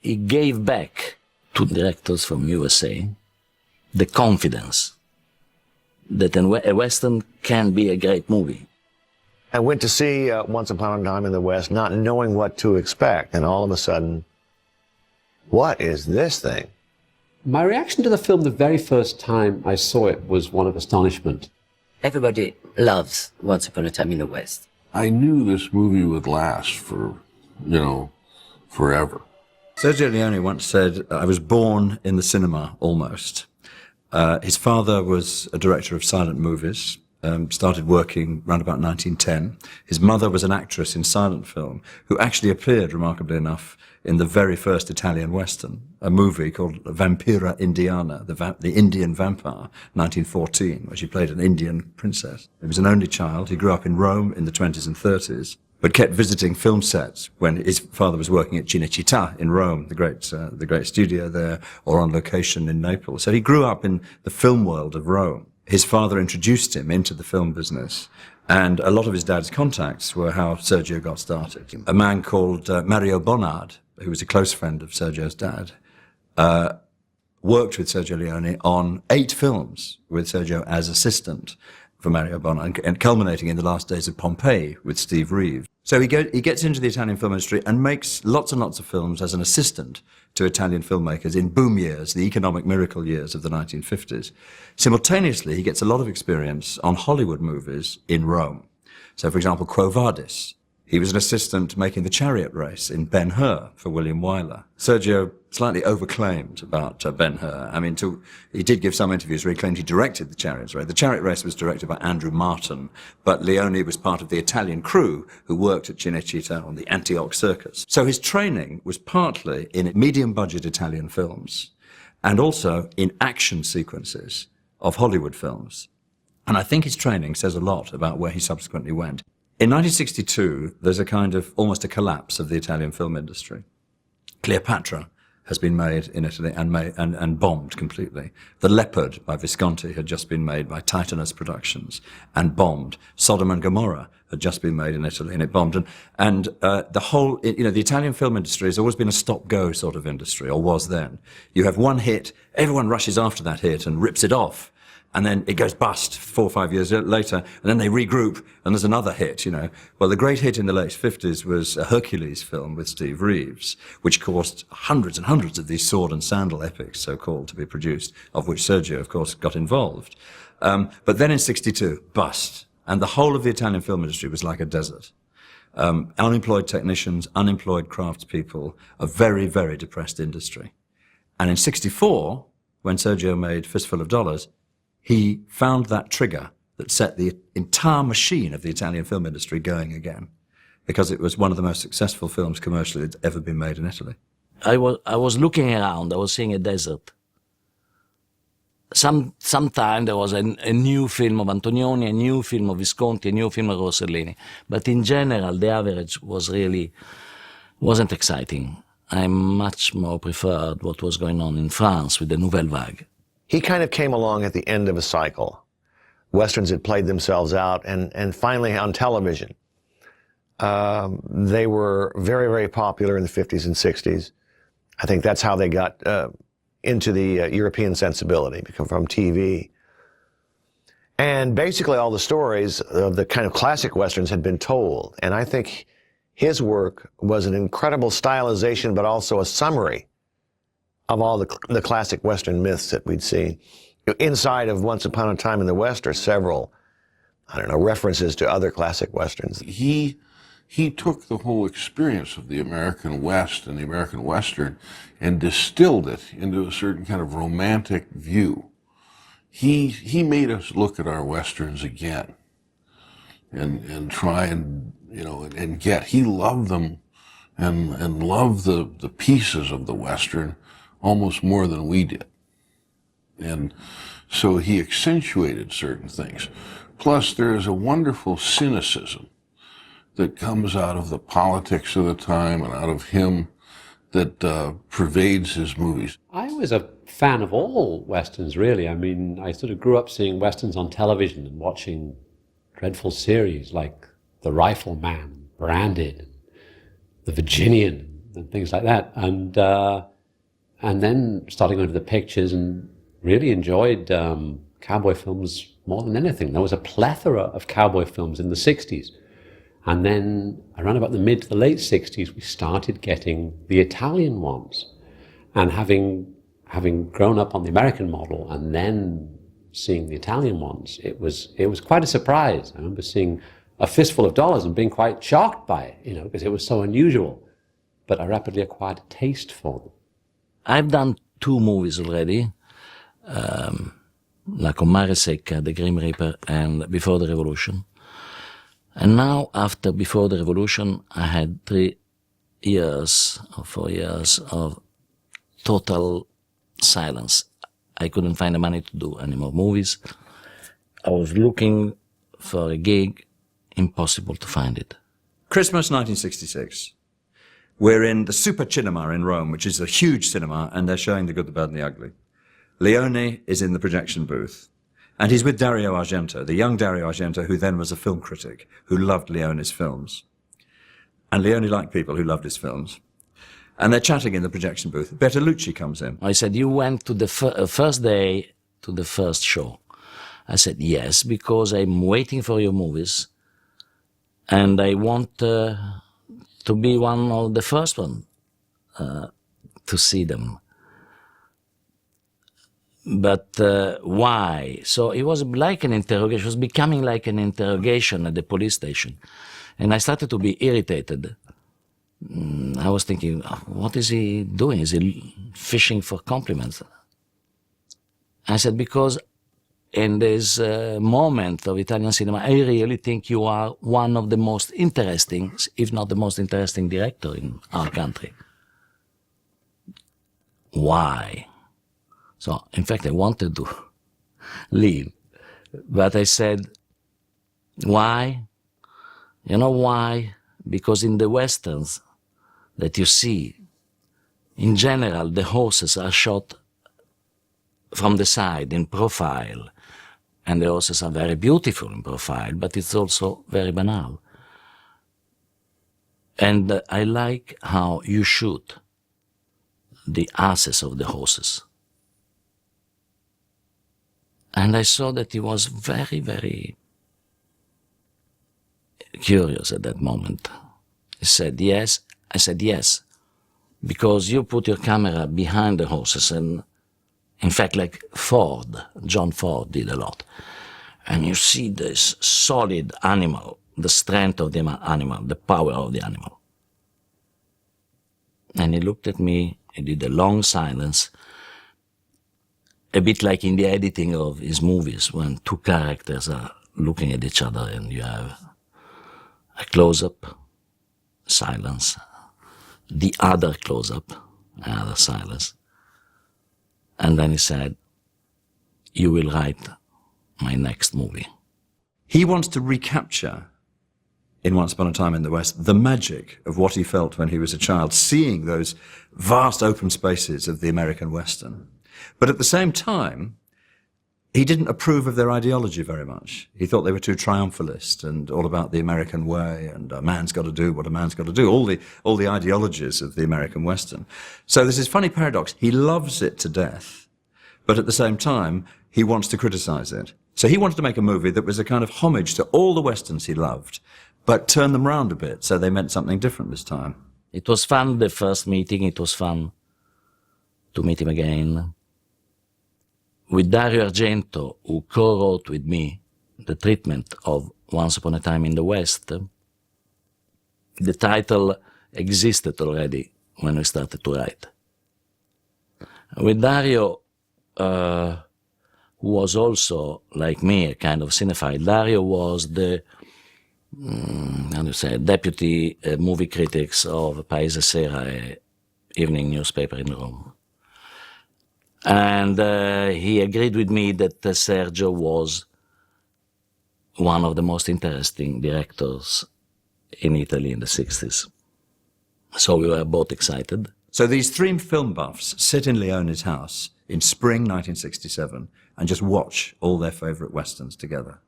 he gave back to directors from USA the confidence that a Western can be a great movie. I went to see Once Upon a Time in the West not knowing what to expect, and all of a sudden, what is this thing? My reaction to the film the very first time I saw it was one of astonishment. Everybody loves Once Upon a Time in the West. I knew this movie would last for, forever. Sergio Leone once said, I was born in the cinema, almost. His father was a director of silent movies, started working around about 1910. His mother was an actress in silent film, who actually appeared, remarkably enough, in the very first Italian Western, a movie called Vampira Indiana, the Indian Vampire, 1914, where she played an Indian princess. He was an only child. He grew up in Rome in the 20s and 30s, but kept visiting film sets when his father was working at Cinecittà in Rome, the great studio there, or on location in Naples. So he grew up in the film world of Rome. His father introduced him into the film business, and a lot of his dad's contacts were how Sergio got started. A man called Mario Bonnard, who was a close friend of Sergio's dad, worked with Sergio Leone on 8 films with Sergio as assistant for Mario Bonnard, and culminating in The Last Days of Pompeii with Steve Reeves. So he gets into the Italian film industry and makes lots and lots of films as an assistant to Italian filmmakers in boom years, the economic miracle years of the 1950s. Simultaneously, he gets a lot of experience on Hollywood movies in Rome. So, for example, Quo Vadis. He was an assistant making the chariot race in Ben-Hur for William Wyler. Sergio slightly overclaimed about Ben-Hur. I mean, he did give some interviews where he claimed he directed the chariot race. The chariot race was directed by Andrew Martin, but Leone was part of the Italian crew who worked at Cinecittà on the Antioch Circus. So his training was partly in medium-budget Italian films and also in action sequences of Hollywood films. And I think his training says a lot about where he subsequently went. In 1962, there's a kind of almost a collapse of the Italian film industry. Cleopatra has been made in Italy and bombed completely. The Leopard by Visconti had just been made by Titanus Productions and bombed. Sodom and Gomorrah had just been made in Italy and it bombed. And the whole, the Italian film industry has always been a stop-go sort of industry, or was then. You have one hit, everyone rushes after that hit and rips it off. And then it goes bust 4 or 5 years later, and then they regroup, and there's another hit, Well, the great hit in the late 50s was a Hercules film with Steve Reeves, which caused hundreds and hundreds of these sword and sandal epics, so-called, to be produced, of which Sergio, of course, got involved. But then in 62, bust. And the whole of the Italian film industry was like a desert. Unemployed technicians, unemployed craftspeople, a very, very depressed industry. And in 64, when Sergio made Fistful of Dollars, he found that trigger that set the entire machine of the Italian film industry going again, because it was one of the most successful films commercially that's ever been made in Italy. I was looking around, I was seeing a desert. Sometime there was a new film of Antonioni, a new film of Visconti, a new film of Rossellini. But in general, the average wasn't exciting. I much more preferred what was going on in France with the Nouvelle Vague. He kind of came along at the end of a cycle. Westerns had played themselves out, and finally on television. They were very, very popular in the 50s and 60s. I think that's how they got into the European sensibility, from TV. And basically all the stories of the kind of classic Westerns had been told. And I think his work was an incredible stylization, but also a summary of all the classic Western myths that we'd seen. Inside of Once Upon a Time in the West are several, references to other classic Westerns. He took the whole experience of the American West and the American Western and distilled it into a certain kind of romantic view. He made us look at our Westerns again and try and get. He loved them and loved the pieces of the Western almost more than we did. And so he accentuated certain things. Plus, there is a wonderful cynicism that comes out of the politics of the time and out of him that pervades his movies. I was a fan of all Westerns, really. I mean, I sort of grew up seeing Westerns on television and watching dreadful series like The Rifleman, Branded, The Virginian, and things like that. And then started going to the pictures and really enjoyed cowboy films more than anything. There was a plethora of cowboy films in the 60s. And then around about the mid to the late 60s, we started getting the Italian ones. And having grown up on the American model and then seeing the Italian ones, it was quite a surprise. I remember seeing A Fistful of Dollars and being quite shocked by it, you know, because it was so unusual. But I rapidly acquired a taste for them. I've done 2 movies already, like on Mare Secca, The Grim Reaper, and Before the Revolution. And now, after Before the Revolution, I had 3 years or 4 years of total silence. I couldn't find the money to do any more movies. I was looking for a gig, impossible to find it. Christmas 1966. We're in the Super Cinema in Rome, which is a huge cinema, and they're showing The Good, the Bad, and the Ugly. Leone is in the projection booth, and he's with Dario Argento, the young Dario Argento, who then was a film critic, who loved Leone's films. And Leone liked people who loved his films. And they're chatting in the projection booth. Bertolucci comes in. I said, you went to the first day to the first show. I said, yes, because I'm waiting for your movies, and I want to be one of the first one to see them. But why? So it was like an interrogation. It was becoming like an interrogation at the police station. And I started to be irritated. I was thinking, what is he doing? Is he fishing for compliments? I said, because in this moment of Italian cinema, I really think you are one of the most interesting, if not the most interesting director in our country. Why? So, in fact, I wanted to leave, but I said, why? You know why? Because in the Westerns that you see, in general, the horses are shot from the side, in profile. And the horses are very beautiful in profile, but it's also very banal. And I like how you shoot the asses of the horses. And I saw that he was very, very curious at that moment. He said, yes. I said, yes, because you put your camera behind the horses, and in fact, like John Ford did a lot. And you see this solid animal, the strength of the animal, the power of the animal. And he looked at me, he did a long silence, a bit like in the editing of his movies, when 2 characters are looking at each other and you have a close-up, silence, the other close-up, another silence. And then he said, you will write my next movie. He wants to recapture, in Once Upon a Time in the West, the magic of what he felt when he was a child, seeing those vast open spaces of the American Western. But at the same time, he didn't approve of their ideology very much. He thought they were too triumphalist and all about the American way and a man's got to do what a man's got to do, all the ideologies of the American Western. So there's this funny paradox. He loves it to death, but at the same time, he wants to criticize it. So he wanted to make a movie that was a kind of homage to all the Westerns he loved, but turn them round a bit so they meant something different this time. It was fun, the first meeting. It was fun to meet him again. With Dario Argento, who co-wrote with me the treatment of Once Upon a Time in the West, the title existed already when we started to write. With Dario, who was also, like me, a kind of cinephile, Dario was the, deputy movie critics of Paese Sera, a evening newspaper in Rome. And he agreed with me that Sergio was one of the most interesting directors in Italy in the 60s. So we were both excited. So these 3 film buffs sit in Leone's house in spring 1967 and just watch all their favorite Westerns together.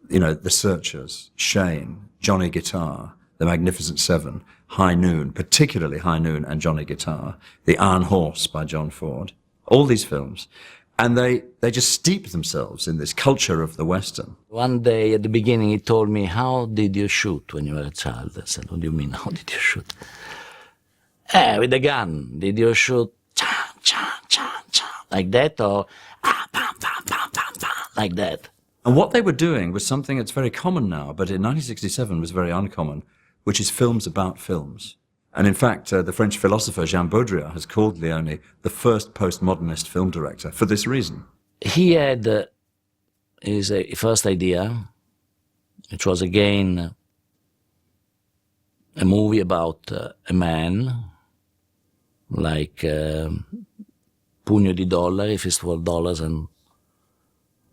You know, The Searchers, Shane, Johnny Guitar, The Magnificent Seven, High Noon, particularly High Noon and Johnny Guitar, The Iron Horse by John Ford, all these films. And they just steep themselves in this culture of the Western. One day at the beginning he told me, "How did you shoot when you were a child?" I said, "What do you mean, how did you shoot?" With a gun. Did you shoot cha, cha, cha, cha, like that, or pam, pam, pam, pam, pam, like that? And what they were doing was something that's very common now, but in 1967 was very uncommon, which is films about films. And in fact, the French philosopher Jean Baudrillard has called Leone the first postmodernist film director for this reason. He had his first idea, which was again a movie about a man, like Pugno di dollari, Fistful of Dollars, and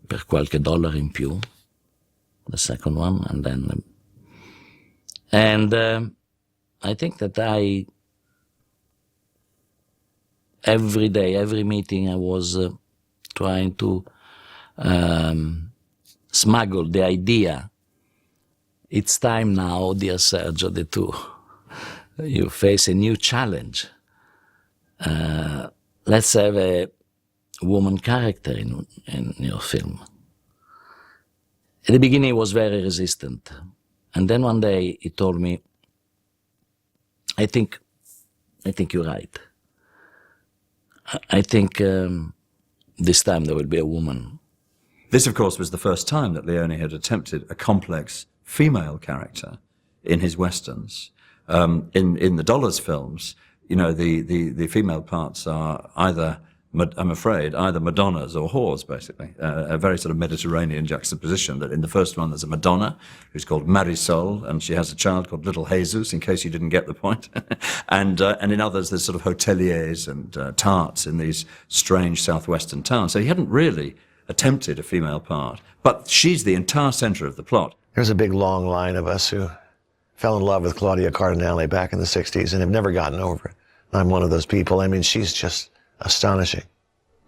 per qualche dollaro in più, the second one, and then... I think that every day, every meeting, I was trying to smuggle the idea. It's time now, dear Sergio, that you face a new challenge. Let's have a woman character in your film. At the beginning, he was very resistant. And then one day he told me, I think you're right. I think this time there will be a woman. This, of course, was the first time that Leone had attempted a complex female character in his westerns. In the Dollars films, you know, the female parts are either, I'm afraid, either Madonnas or whores, basically. A very sort of Mediterranean juxtaposition, that in the first one there's a Madonna who's called Marisol, and she has a child called Little Jesus, in case you didn't get the point. and in others there's sort of hoteliers and tarts in these strange southwestern towns. So he hadn't really attempted a female part, but she's the entire center of the plot. There's a big long line of us who fell in love with Claudia Cardinale back in the 60s and have never gotten over it. I'm one of those people. I mean, she's just astonishing.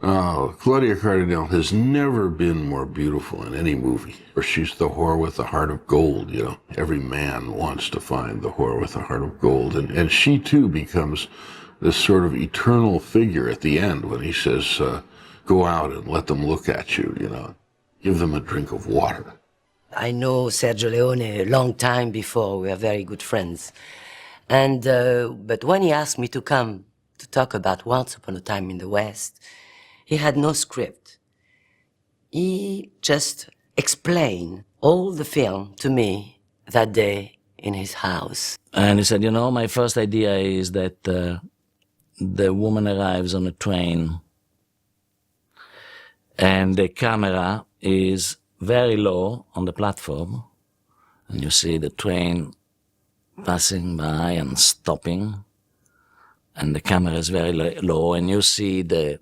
Oh, Claudia Cardinale has never been more beautiful in any movie. Or she's the whore with the heart of gold, you know. Every man wants to find the whore with the heart of gold. And she, too, becomes this sort of eternal figure at the end when he says, go out and let them look at you, you know. Give them a drink of water. I know Sergio Leone a long time before. We are very good friends. And but when he asked me to come to talk about Once Upon a Time in the West, he had no script. He just explained all the film to me that day in his house. And he said, you know, my first idea is that the woman arrives on a train and the camera is very low on the platform, and you see the train passing by and stopping, and the camera is very low, and you see the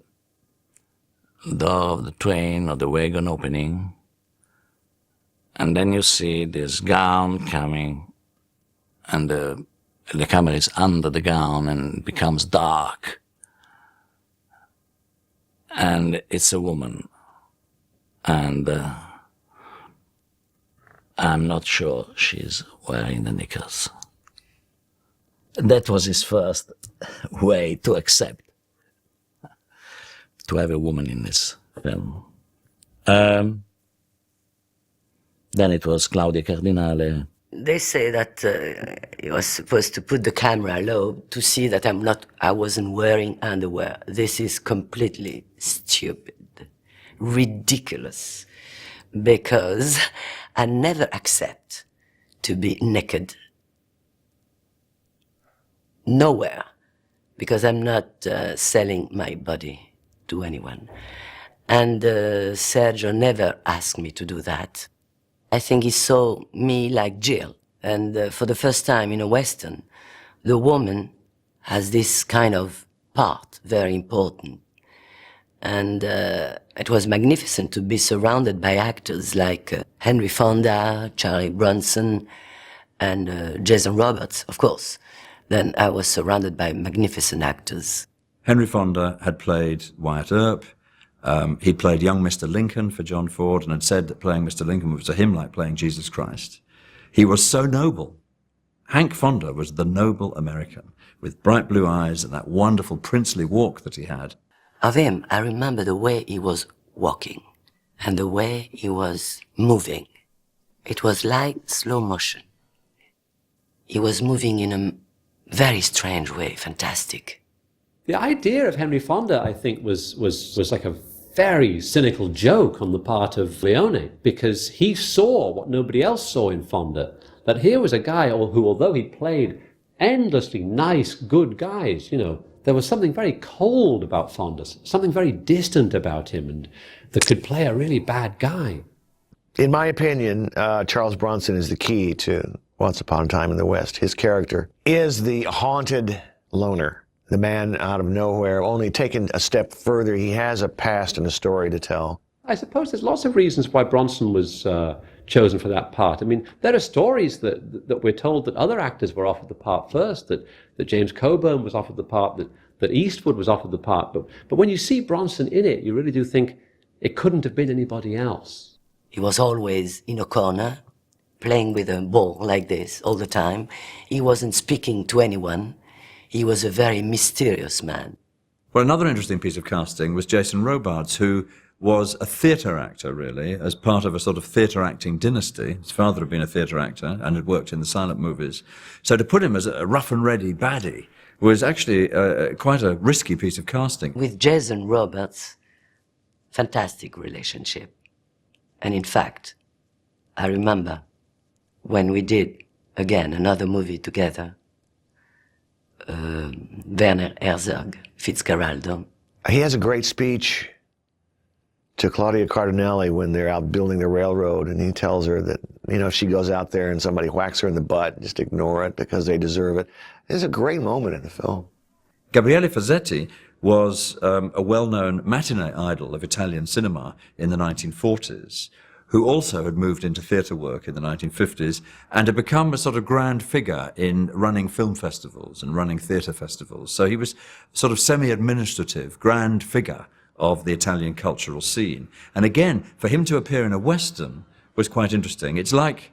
door of the train or the wagon opening, and then you see this gown coming, and the camera is under the gown and it becomes dark, and it's a woman, and I'm not sure she's wearing the knickers. That was his first way to accept, to have a woman in this film. Then it was Claudia Cardinale. They say that he was supposed to put the camera low to see that I wasn't wearing underwear. This is completely stupid, ridiculous, because I never accept to be naked. Nowhere, because I'm not selling my body to anyone. And Sergio never asked me to do that. I think he saw me like Jill. And for the first time in a Western, the woman has this kind of part, very important. And it was magnificent to be surrounded by actors like Henry Fonda, Charlie Bronson, and Jason Robards, of course. Then I was surrounded by magnificent actors. Henry Fonda had played Wyatt Earp. He played young Mr. Lincoln for John Ford and had said that playing Mr. Lincoln was to him like playing Jesus Christ. He was so noble Hank Fonda was the noble American with bright blue eyes and that wonderful princely walk that he had. Of him, I remember the way he was walking and the way he was moving. It was like slow motion. He was moving in a very strange way, fantastic. The idea of Henry Fonda, I think, was like a very cynical joke on the part of Leone, because he saw what nobody else saw in Fonda, that here was a guy who, although he played endlessly nice, good guys, there was something very cold about Fonda, something very distant about him, and that could play a really bad guy. In my opinion, Charles Bronson is the key to Once Upon a Time in the West. His character is the haunted loner, the man out of nowhere, only taken a step further. He has a past and a story to tell. I suppose there's lots of reasons why Bronson was chosen for that part. I mean, there are stories that we're told that other actors were offered the part first, that James Coburn was offered the part, that Eastwood was offered the part. But when you see Bronson in it, you really do think it couldn't have been anybody else. He was always in a corner, playing with a ball like this all the time. He wasn't speaking to anyone. He was a very mysterious man. Well, another interesting piece of casting was Jason Robards, who was a theatre actor, really, as part of a sort of theatre acting dynasty. His father had been a theatre actor and had worked in the silent movies. So to put him as a rough and ready baddie was actually quite a risky piece of casting. With Jason Robards, fantastic relationship. And in fact, I remember when we did, again, another movie together, Werner Herzog, Fitzcarraldo. He has a great speech to Claudia Cardinale when they're out building the railroad, and he tells her that, if she goes out there and somebody whacks her in the butt, just ignore it because they deserve it. It's a great moment in the film. Gabriele Fazzetti was a well-known matinee idol of Italian cinema in the 1940s, who also had moved into theatre work in the 1950s and had become a sort of grand figure in running film festivals and running theatre festivals. So he was sort of semi-administrative, grand figure of the Italian cultural scene. And again, for him to appear in a Western was quite interesting. It's like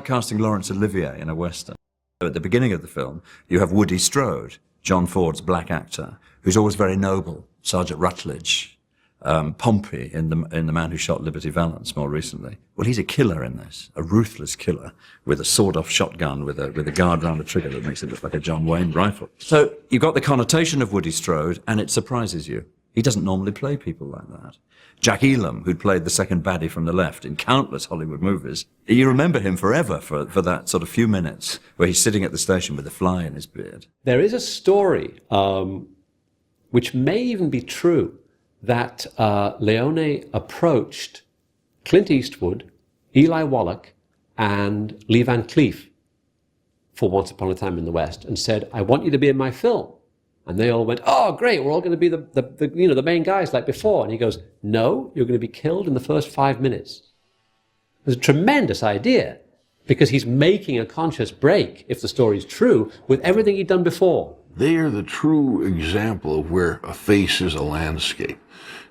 casting Laurence Olivier in a Western. At the beginning of the film, you have Woody Strode, John Ford's black actor, who's always very noble, Sergeant Rutledge, Pompey in the Man Who Shot Liberty Valance more recently. Well, he's a killer in this, a ruthless killer with a sawed-off shotgun with a guard round the trigger that makes it look like a John Wayne rifle. So you've got the connotation of Woody Strode, and it surprises you. He doesn't normally play people like that. Jack Elam, who'd played the second baddie from the left in countless Hollywood movies, you remember him forever for that sort of few minutes where he's sitting at the station with a fly in his beard. There is a story, which may even be true, that Leone approached Clint Eastwood, Eli Wallach, and Lee Van Cleef for Once Upon a Time in the West and said, I want you to be in my film. And they all went, oh, great, we're all going to be the main guys like before. And he goes, no, you're going to be killed in the first 5 minutes. It was a tremendous idea because he's making a conscious break, if the story's true, with everything he'd done before. They are the true example of where a face is a landscape.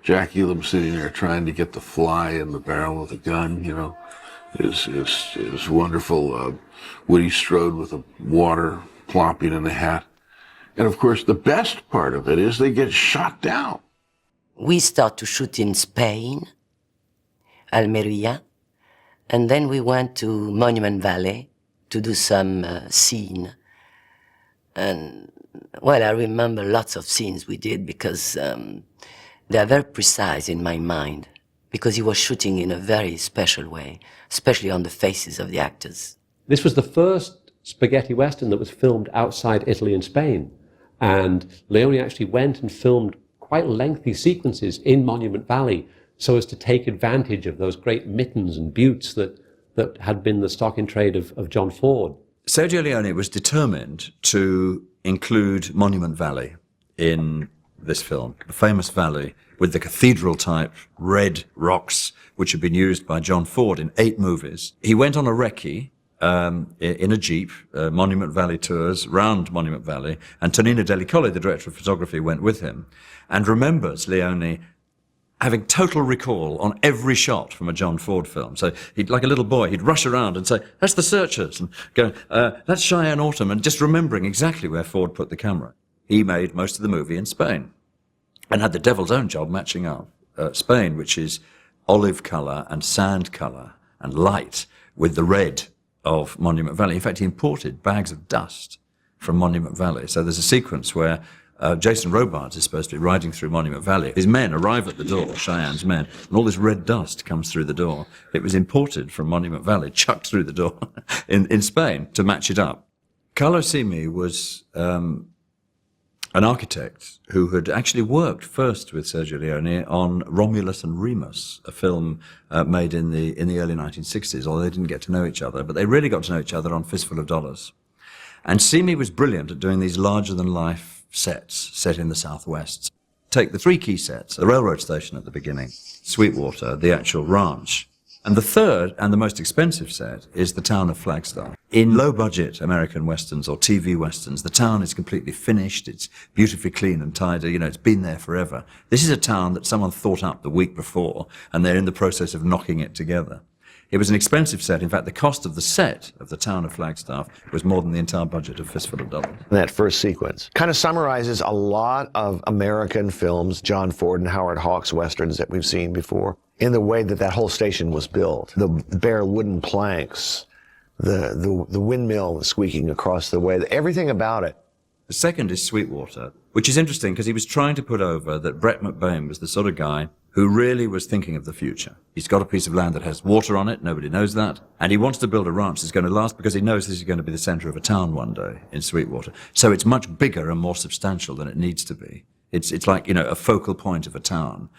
Jack Elam sitting there trying to get the fly in the barrel of the gun, is wonderful. Woody Strode with the water plopping in the hat. And of course, the best part of it is they get shot down. We start to shoot in Spain, Almeria, and then we went to Monument Valley to do some scene. And, well, I remember lots of scenes we did because they are very precise in my mind, because he was shooting in a very special way, especially on the faces of the actors. This was the first spaghetti western that was filmed outside Italy and Spain. And Leone actually went and filmed quite lengthy sequences in Monument Valley so as to take advantage of those great mittens and buttes that had been the stock in trade of John Ford. Sergio Leone was determined to include Monument Valley in this film, the famous valley with the cathedral-type red rocks which had been used by John Ford in 8 movies. He went on a recce in a Jeep, Monument Valley tours, round Monument Valley, and Tonino Delli Colli, the director of photography, went with him, and remembers Leone having total recall on every shot from a John Ford film. So he'd, like a little boy, he'd rush around and say, "That's the Searchers," and go, "That's Cheyenne Autumn," and just remembering exactly where Ford put the camera. He made most of the movie in Spain and had the devil's own job matching up Spain, which is olive colour and sand colour and light with the red of Monument Valley. In fact, he imported bags of dust from Monument Valley. So there's a sequence where Jason Robards is supposed to be riding through Monument Valley. His men arrive at the door, Cheyenne's men, and all this red dust comes through the door. It was imported from Monument Valley, chucked through the door in Spain to match it up. Carlo Simi was an architect who had actually worked first with Sergio Leone on Romulus and Remus, a film made in the early 1960s, although they didn't get to know each other, but they really got to know each other on Fistful of Dollars. And Simi was brilliant at doing these larger-than-life sets set in the Southwest. Take the three key sets: the railroad station at the beginning, Sweetwater, the actual ranch. And the third and the most expensive set is the town of Flagstaff. In low-budget American westerns or TV westerns, the town is completely finished, it's beautifully clean and tidy, it's been there forever. This is a town that someone thought up the week before, and they're in the process of knocking it together. It was an expensive set. In fact, the cost of the set of the town of Flagstaff was more than the entire budget of Fistful of Dollars. That first sequence kind of summarizes a lot of American films, John Ford and Howard Hawks westerns that we've seen before, in the way that whole station was built. The bare wooden planks, the windmill squeaking across the way, everything about it. The second is Sweetwater, which is interesting because he was trying to put over that Brett McBain was the sort of guy who really was thinking of the future. He's got a piece of land that has water on it, nobody knows that, and he wants to build a ranch that's going to last because he knows this is going to be the center of a town one day in Sweetwater. So it's much bigger and more substantial than it needs to be. It's like, a focal point of a town.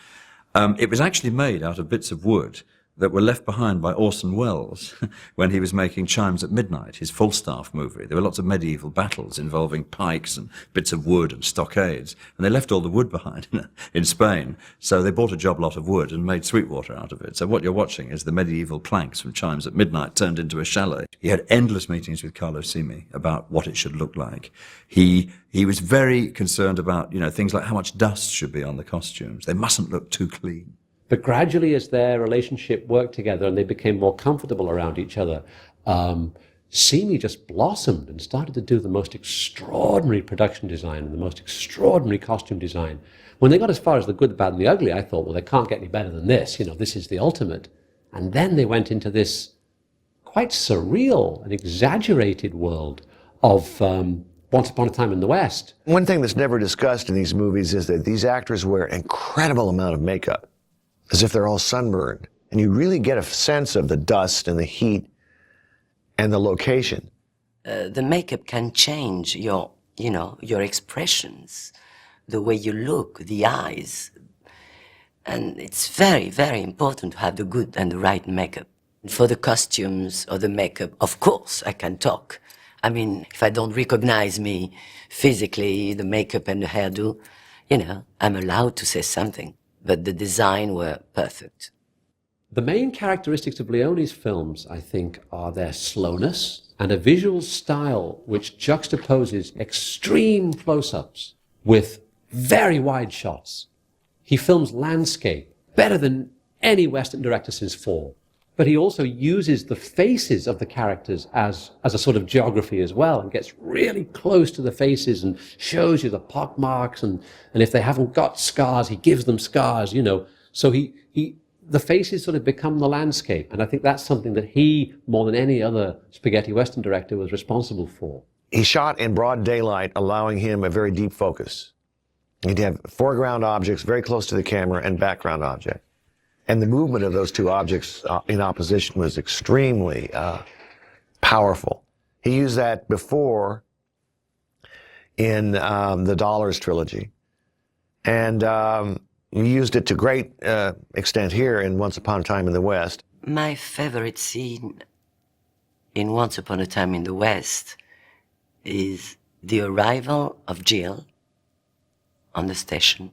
It was actually made out of bits of wood that were left behind by Orson Welles when he was making Chimes at Midnight, his Falstaff movie. There were lots of medieval battles involving pikes and bits of wood and stockades, and they left all the wood behind in Spain. So they bought a job lot of wood and made Sweetwater out of it. So what you're watching is the medieval planks from Chimes at Midnight turned into a chalet. He had endless meetings with Carlo Simi about what it should look like. He was very concerned about, things like how much dust should be on the costumes. They mustn't look too clean. But gradually, as their relationship worked together and they became more comfortable around each other, Simi just blossomed and started to do the most extraordinary production design and the most extraordinary costume design. When they got as far as The Good, the Bad, and the Ugly, I thought, well, they can't get any better than this. This is the ultimate. And then they went into this quite surreal and exaggerated world of Once Upon a Time in the West. One thing that's never discussed in these movies is that these actors wear an incredible amount of makeup, as if they're all sunburned. And you really get a sense of the dust and the heat and the location. The makeup can change your expressions, the way you look, the eyes. And it's very, very important to have the good and the right makeup. For the costumes or the makeup, of course, I can talk. I mean, if I don't recognize me physically, the makeup and the hairdo, I'm allowed to say something. But the design were perfect. The main characteristics of Leone's films, I think, are their slowness and a visual style which juxtaposes extreme close-ups with very wide shots. He films landscape better than any Western director since Ford. But he also uses the faces of the characters as a sort of geography as well, and gets really close to the faces and shows you the pock marks, and if they haven't got scars, he gives them scars, So the faces sort of become the landscape, and I think that's something that he, more than any other spaghetti Western director, was responsible for. He shot in broad daylight, allowing him a very deep focus. He'd have foreground objects very close to the camera and background object. And the movement of those two objects in opposition was extremely powerful. He used that before in the Dollars trilogy. And he used it to great extent here in Once Upon a Time in the West. My favorite scene in Once Upon a Time in the West is the arrival of Jill on the station.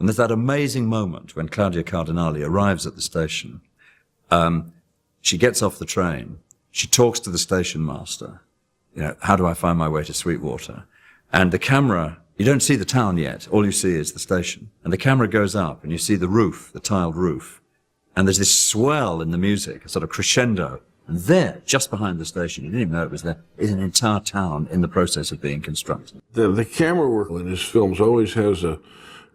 And there's that amazing moment when Claudia Cardinale arrives at the station. She gets off the train. She talks to the station master. How do I find my way to Sweetwater? And the camera You don't see the town yet. All you see is the station. And the camera goes up and you see the roof, the tiled roof. And there's this swell in the music, a sort of crescendo. And there, just behind the station, you didn't even know it was there, is an entire town in the process of being constructed. The camera work in his films always has a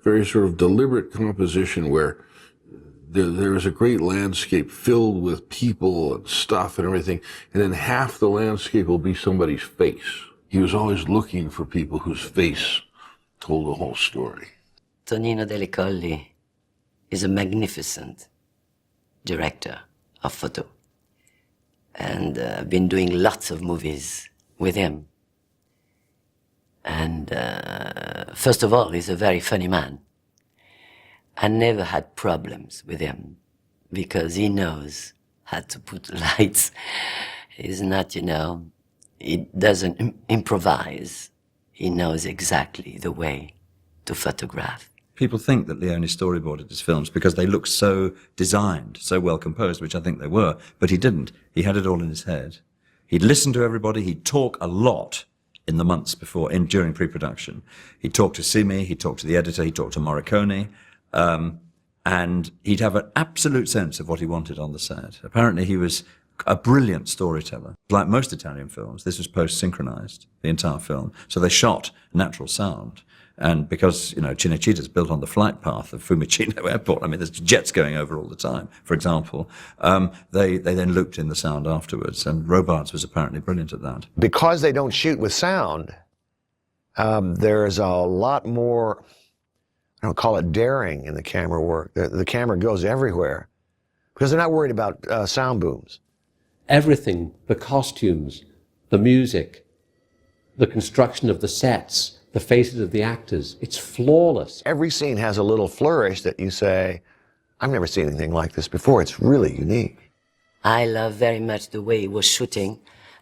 very sort of deliberate composition where there is a great landscape filled with people and stuff and everything, and then half the landscape will be somebody's face. He was always looking for people whose face told the whole story. Tonino Delle Colli is a magnificent director of photo. And I've been doing lots of movies with him. And first of all, he's a very funny man. I never had problems with him because he knows how to put lights. He's not, he doesn't improvise. He knows exactly the way to photograph. People think that Leone storyboarded his films because they look so designed, so well composed, which I think they were, but he didn't. He had it all in his head. He'd listen to everybody. He'd talk a lot in the months before, during pre-production. He'd talk to Simi, he'd talk to the editor, he'd talk to Morricone, and he'd have an absolute sense of what he wanted on the set. Apparently he was a brilliant storyteller. Like most Italian films, this was post-synchronized, the entire film. So they shot natural sound. And because, Cinecitta's built on the flight path of Fiumicino Airport, I mean, there's jets going over all the time, for example, they then looped in the sound afterwards, and Robards was apparently brilliant at that. Because they don't shoot with sound, there's a lot more, I don't call it daring in the camera work. The camera goes everywhere because they're not worried about sound booms. Everything, the costumes, the music, the construction of the sets, the faces of the actors, it's flawless. Every scene has a little flourish that you say, I've never seen anything like this before. It's really unique. I love very much the way he was shooting,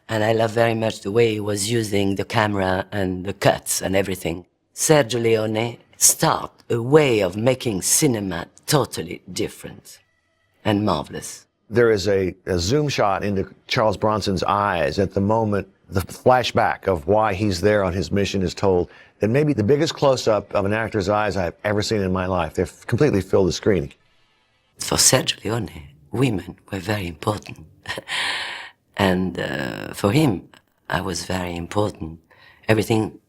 and I love very much the way he was using the camera and the cuts and everything. Sergio Leone started a way of making cinema totally different and marvelous. There is a zoom shot into Charles Bronson's eyes at the moment the flashback of why he's there on his mission is told, that maybe the biggest close-up of an actor's eyes I've ever seen in my life. They've completely filled the screen. For Sergio Leone, women were very important. And for him, I was very important. Everything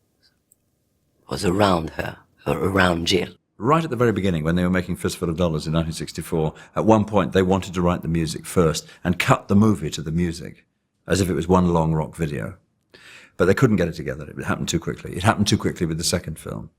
was around her, or around Jill. Right at the very beginning, when they were making Fistful of Dollars in 1964, at one point they wanted to write the music first and cut the movie to the music, as if it was one long rock video. But they couldn't get it together. It happened too quickly. It happened too quickly with the second film.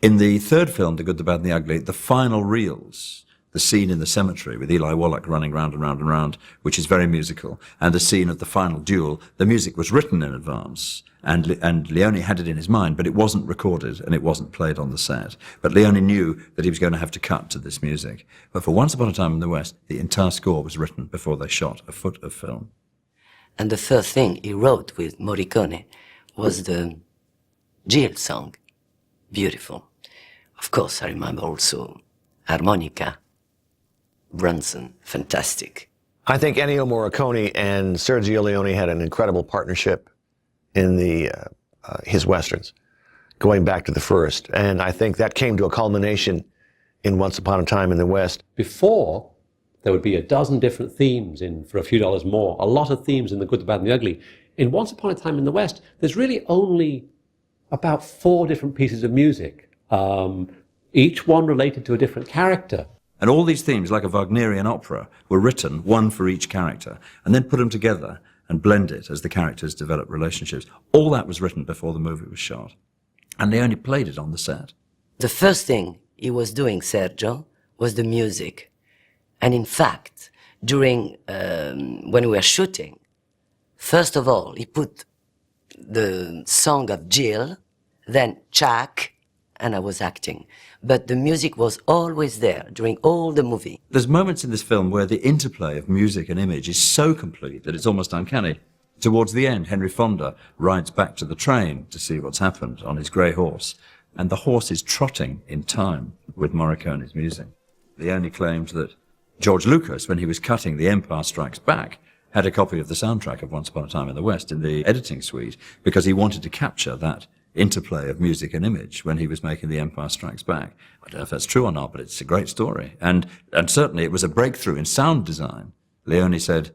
In the third film, The Good, the Bad, and the Ugly, the final reels, the scene in the cemetery with Eli Wallach running round and round and round, which is very musical, and the scene of the final duel, the music was written in advance, and Leone had it in his mind, but it wasn't recorded and it wasn't played on the set. But Leone knew that he was going to have to cut to this music. But for Once Upon a Time in the West, the entire score was written before they shot a foot of film. And the first thing he wrote with Morricone was the Jill song. Beautiful. Of course, I remember also Harmonica, Bronson, fantastic. I think Ennio Morricone and Sergio Leone had an incredible partnership in his Westerns, going back to the first. And I think that came to a culmination in Once Upon a Time in the West. Before, there would be a dozen different themes in For a Few Dollars More, a lot of themes in The Good, the Bad, and the Ugly. In Once Upon a Time in the West, there's really only about 4 different pieces of music, each one related to a different character. And all these themes, like a Wagnerian opera, were written, one for each character, and then put them together and blend it as the characters develop relationships. All that was written before the movie was shot. And they only played it on the set. The first thing he was doing, Sergio, was the music. And in fact, during, when we were shooting, first of all, he put the song of Jill, then Chuck, and I was acting. But the music was always there during all the movie. There's moments in this film where the interplay of music and image is so complete that it's almost uncanny. Towards the end, Henry Fonda rides back to the train to see what's happened on his grey horse, and the horse is trotting in time with Morricone's music. Leone claimed that George Lucas, when he was cutting The Empire Strikes Back, had a copy of the soundtrack of Once Upon a Time in the West in the editing suite because he wanted to capture that interplay of music and image when he was making The Empire Strikes Back. I don't know if that's true or not, but it's a great story. And certainly it was a breakthrough in sound design. Leone said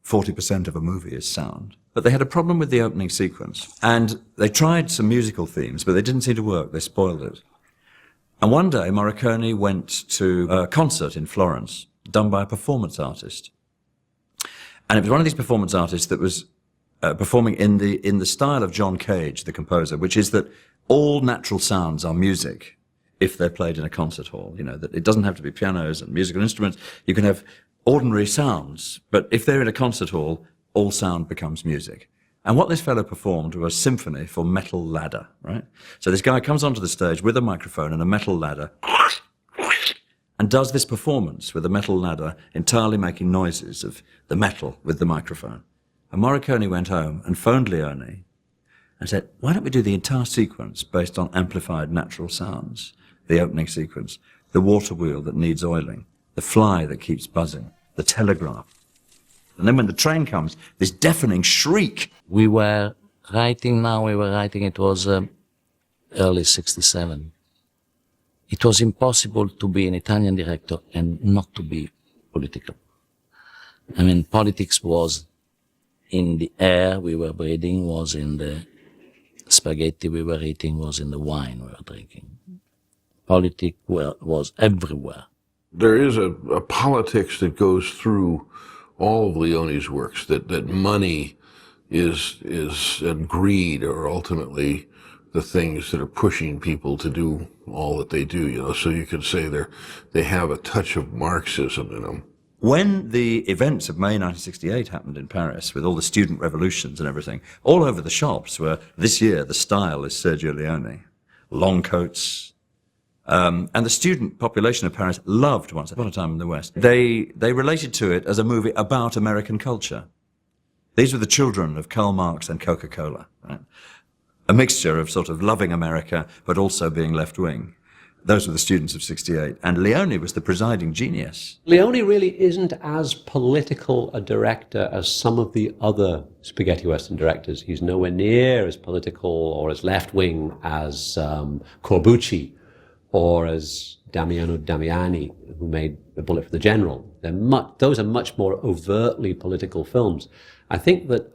40% of a movie is sound. But they had a problem with the opening sequence. And they tried some musical themes, but they didn't seem to work. They spoiled it. And one day, Morricone went to a concert in Florence, done by a performance artist. And it was one of these performance artists that was performing in the style of John Cage, the composer, which is that all natural sounds are music if they're played in a concert hall. You know, that it doesn't have to be pianos and musical instruments. You can have ordinary sounds, but if they're in a concert hall, all sound becomes music. And what this fellow performed was a symphony for Metal Ladder, right? So this guy comes onto the stage with a microphone and a metal ladder and does this performance with a metal ladder, entirely making noises of the metal with the microphone. And Morricone went home and phoned Leone and said, why don't we do the entire sequence based on amplified natural sounds? The opening sequence, the water wheel that needs oiling, the fly that keeps buzzing, the telegraph. And then when the train comes, this deafening shriek. We were writing, it was early 67. It was impossible to be an Italian director and not to be political. I mean, politics was in the air we were breathing, was in the spaghetti we were eating, was in the wine we were drinking. Politics was everywhere. There is a politics that goes through all of Leone's works, that money is and greed are ultimately the things that are pushing people to do all that they do, you know. So you could say they have a touch of Marxism in them. When the events of May 1968 happened in Paris, with all the student revolutions and everything, all over the shops were, this year, the style is Sergio Leone. Long coats. And the student population of Paris loved Once Upon a Time in the West. They related to it as a movie about American culture. These were the children of Karl Marx and Coca-Cola, right? A mixture of sort of loving America, but also being left-wing. Those were the students of 68. And Leone was the presiding genius. Leone really isn't as political a director as some of the other spaghetti western directors. He's nowhere near as political or as left-wing as Corbucci or as Damiano Damiani, who made A Bullet for the General. Those are much more overtly political films. I think that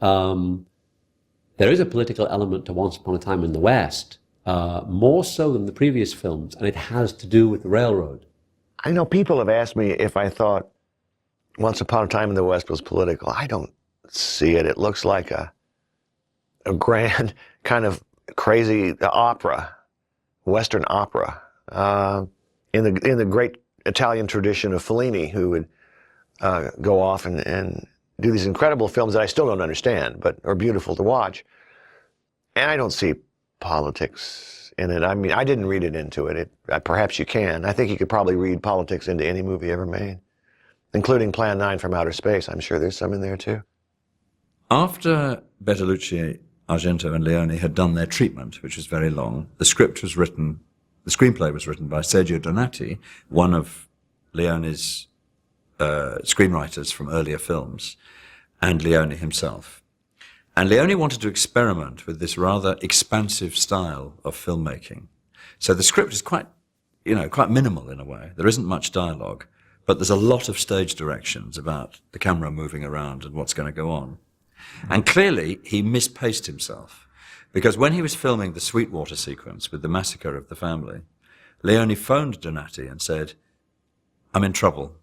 there is a political element to Once Upon a Time in the West, more so than the previous films, and it has to do with the railroad. I know people have asked me if I thought Once Upon a Time in the West was political. I don't see it. It looks like a grand kind of crazy opera, Western opera, in the great Italian tradition of Fellini, who would go off and do these incredible films that I still don't understand, but are beautiful to watch. And I don't see politics in it. I mean, I didn't read it into it. Perhaps you can. I think you could probably read politics into any movie ever made, including Plan 9 from Outer Space. I'm sure there's some in there too. After Bertolucci, Argento and Leone had done their treatment, which was very long, the screenplay was written by Sergio Donati, one of Leone's screenwriters from earlier films, and Leone himself. And Leone wanted to experiment with this rather expansive style of filmmaking. So the script is quite minimal in a way. There isn't much dialogue, but there's a lot of stage directions about the camera moving around and what's going to go on. And clearly he mispaced himself, because when he was filming the Sweetwater sequence with the massacre of the family, Leone phoned Donati and said, I'm in trouble.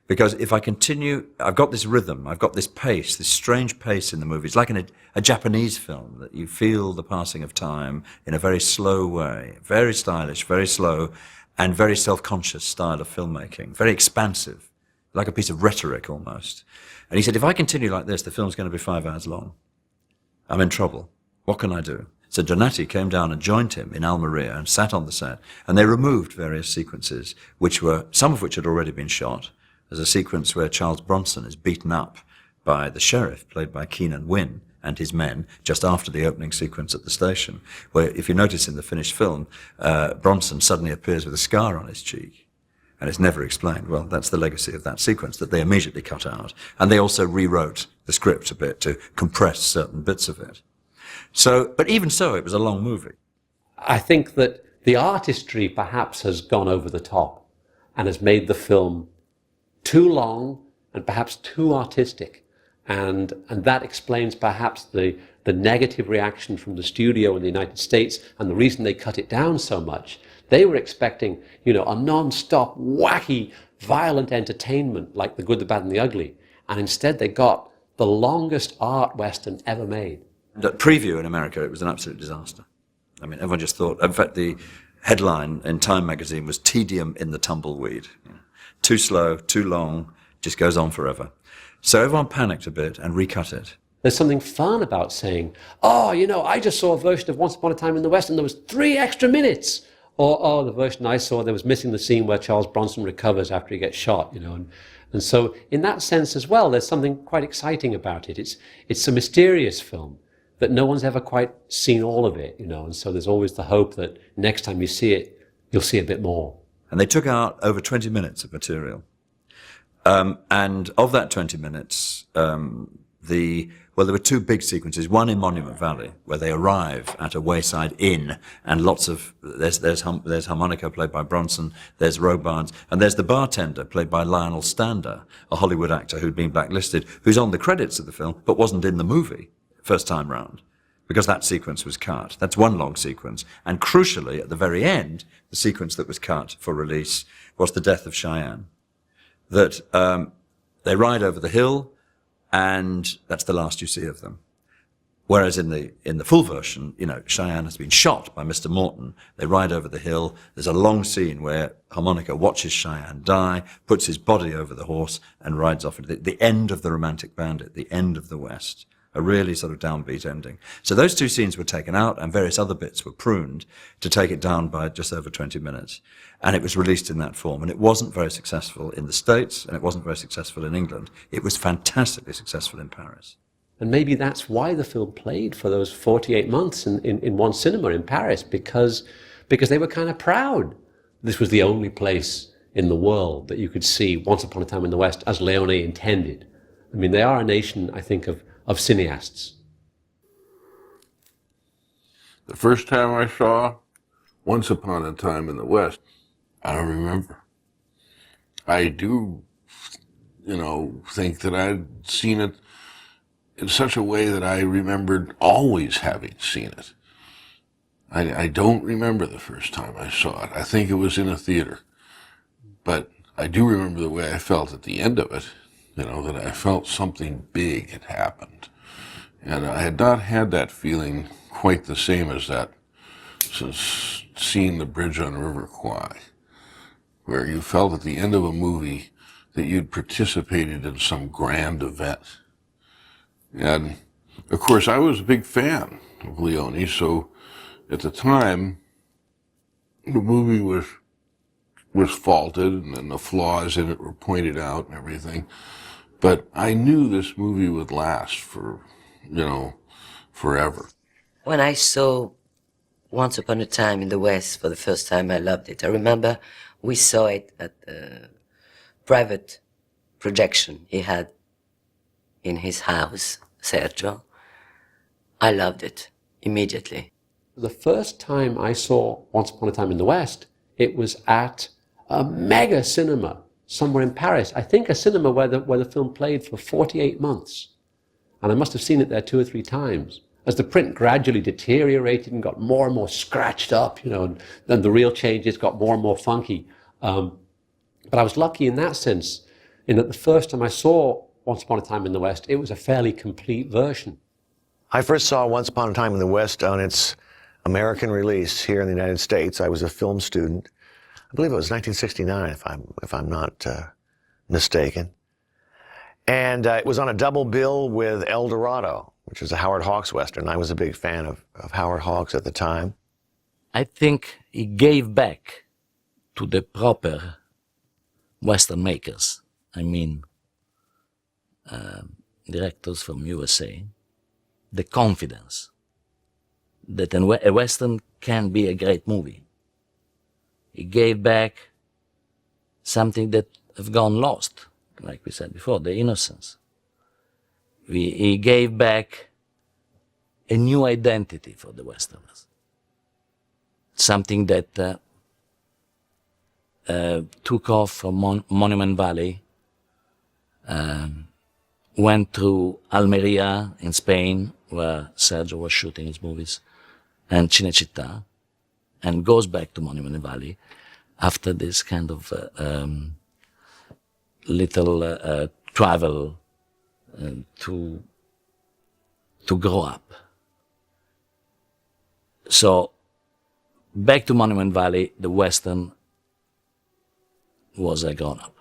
Because if I continue, I've got this rhythm, I've got this pace, this strange pace in the movie. It's like in a Japanese film, that you feel the passing of time in a very slow way, very stylish, very slow, and very self-conscious style of filmmaking, very expansive, like a piece of rhetoric almost. And he said, if I continue like this, the film's going to be 5 hours long. I'm in trouble. What can I do? So Donati came down and joined him in Almeria and sat on the set, and they removed various sequences, some of which had already been shot. There's a sequence where Charles Bronson is beaten up by the sheriff, played by Keenan Wynn, and his men, just after the opening sequence at the station, where, if you notice in the finished film, Bronson suddenly appears with a scar on his cheek. And it's never explained. Well, that's the legacy of that sequence, that they immediately cut out. And they also rewrote the script a bit to compress certain bits of it. So, but even so, it was a long movie. I think that the artistry perhaps has gone over the top and has made the film too long and perhaps too artistic. And that explains perhaps the negative reaction from the studio in the United States and the reason they cut it down so much. They were expecting, a non-stop, wacky, violent entertainment like The Good, the Bad and the Ugly. And instead they got the longest art Western ever made. And at preview in America, it was an absolute disaster. I mean, everyone just thought, in fact, the headline in Time magazine was "Tedium in the Tumbleweed." Too slow, too long, just goes on forever. So everyone panicked a bit and recut it. There's something fun about saying, I just saw a version of Once Upon a Time in the West and there was 3 extra minutes. Or, the version I saw, there was missing the scene where Charles Bronson recovers after he gets shot, And so in that sense as well, there's something quite exciting about it. It's a mysterious film that no one's ever quite seen all of it, And so there's always the hope that next time you see it, you'll see a bit more. And they took out over 20 minutes of material. And of that 20 minutes, there were 2 big sequences. One in Monument Valley, where they arrive at a wayside inn, and there's harmonica played by Bronson, there's Robards, and there's the bartender played by Lionel Stander, a Hollywood actor who'd been blacklisted, who's on the credits of the film, but wasn't in the movie first time round, because that sequence was cut. That's one long sequence. And crucially, at the very end, the sequence that was cut for release was the death of Cheyenne. That they ride over the hill, and that's the last you see of them. Whereas in the full version, Cheyenne has been shot by Mr. Morton. They ride over the hill. There's a long scene where harmonica watches Cheyenne die, puts his body over the horse, and rides off. The end of The Romantic Bandit, the end of the West. A really sort of downbeat ending. So those 2 scenes were taken out, and various other bits were pruned to take it down by just over 20 minutes. And it was released in that form. And it wasn't very successful in the States, and it wasn't very successful in England. It was fantastically successful in Paris. And maybe that's why the film played for those 48 months in one cinema in Paris, because they were kind of proud. This was the only place in the world that you could see Once Upon a Time in the West as Leone intended. I mean, they are a nation, I think, of cineasts. The first time I saw Once Upon a Time in the West, I don't remember. I do, think that I'd seen it in such a way that I remembered always having seen it. I don't remember the first time I saw it. I think it was in a theater. But I do remember the way I felt at the end of it, that I felt something big had happened. And I had not had that feeling quite the same as that since seeing The Bridge on River Kwai, where you felt at the end of a movie that you'd participated in some grand event. And, of course, I was a big fan of Leone, so at the time, the movie was faulted, and the flaws in it were pointed out and everything. But I knew this movie would last for, forever. When I saw Once Upon a Time in the West for the first time, I loved it. I remember we saw it at a private projection he had in his house, Sergio. I loved it immediately. The first time I saw Once Upon a Time in the West, it was at a mega cinema somewhere in Paris. I think a cinema where the film played for 48 months. And I must have seen it there 2 or 3 times. As the print gradually deteriorated and got more and more scratched up, and then the real changes got more and more funky. But I was lucky in that sense, in that the first time I saw Once Upon a Time in the West, it was a fairly complete version. I first saw Once Upon a Time in the West on its American release here in the United States. I was a film student. I believe it was 1969, if I'm not mistaken. And it was on a double bill with El Dorado, which was a Howard Hawks Western. I was a big fan of Howard Hawks at the time. I think he gave back to the proper Western makers. I mean, directors from USA, the confidence that a Western can be a great movie. He gave back something that have gone lost, like we said before, the innocence. He gave back a new identity for the Westerners. Something that took off from Monument Valley, went through Almeria in Spain, where Sergio was shooting his movies, and Cinecittà, and goes back to Monument Valley after this kind of little travel to grow up. So back to Monument Valley, the Western was a grown-up.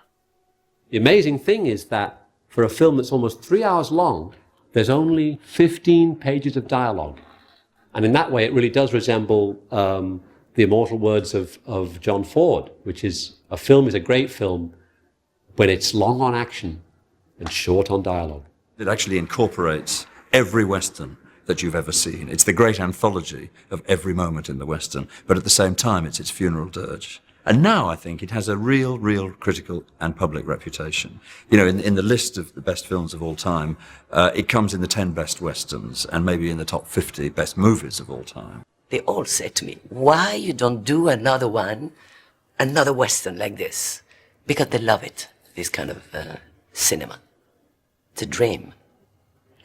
The amazing thing is that for a film that's almost 3 hours long, there's only 15 pages of dialogue. And in that way, it really does resemble the immortal words of John Ford, which is, a film is a great film when it's long on action and short on dialogue. It actually incorporates every Western that you've ever seen. It's the great anthology of every moment in the Western, but at the same time, it's its funeral dirge. And now I think it has a real critical and public reputation. You know, in the list of the best films of all time, it comes in the 10 best Westerns and maybe in the top 50 best movies of all time. They all said to me, why you don't do another one, another Western like this? Because they love it, this kind of cinema. It's a dream.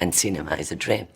And cinema is a dream.